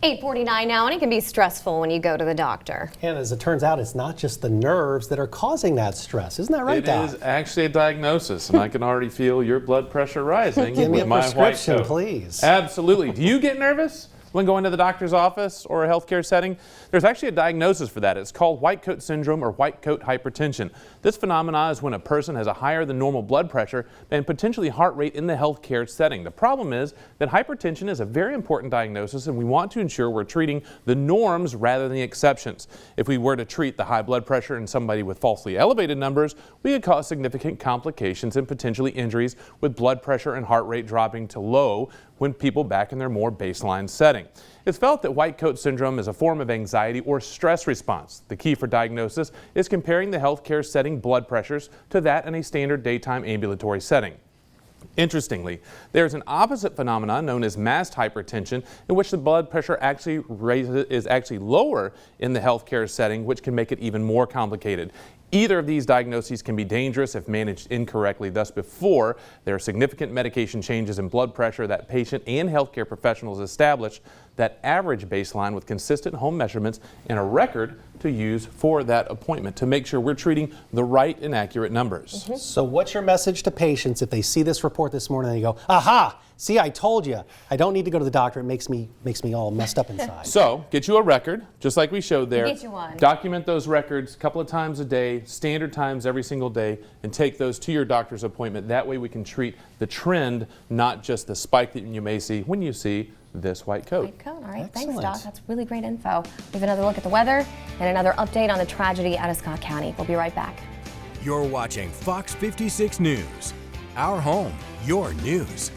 8:49 now, and it can be stressful when you go to the doctor. And as it turns out, it's not just the nerves that are causing that stress. Isn't that right, Doc? It is actually a diagnosis, and I can already feel your blood pressure rising. Give me a with my prescription, white coat. please. Absolutely. Do you get nervous when going to the doctor's office or a healthcare setting? There's actually a diagnosis for that. It's called white coat syndrome or white coat hypertension. This phenomenon is when a person has a higher than normal blood pressure and potentially heart rate in the healthcare setting. The problem is that hypertension is a very important diagnosis, and we want to ensure we're treating the norms rather than the exceptions. If we were to treat the high blood pressure in somebody with falsely elevated numbers, we could cause significant complications and potentially injuries, with blood pressure and heart rate dropping to low when people back in their more baseline setting. It's felt that white coat syndrome is a form of anxiety or stress response. The key for diagnosis is comparing the healthcare setting blood pressures to that in a standard daytime ambulatory setting. Interestingly, there's an opposite phenomenon known as masked hypertension, in which the blood pressure is actually lower in the healthcare setting, which can make it even more complicated. Either of these diagnoses can be dangerous if managed incorrectly. Thus, before there are significant medication changes in blood pressure, that patient and healthcare professionals establish that average baseline with consistent home measurements and a record to use for that appointment to make sure we're treating the right and accurate numbers. So what's your message to patients if they see this report this morning and they go, aha, see, I told you, I don't need to go to the doctor, it makes me all messed up inside. So get you a record, just like we showed there. Get you one. Document those records a couple of times a day, standard times every single day, and take those to your doctor's appointment. That way we can treat the trend, not just the spike that you may see when you see this white coat. White coat. All right, Excellent. Thanks, Doc. That's really great info. We have another look at the weather and another update on the tragedy out of Scott County. We'll be right back. You're watching Fox 56 News. Our home, your news.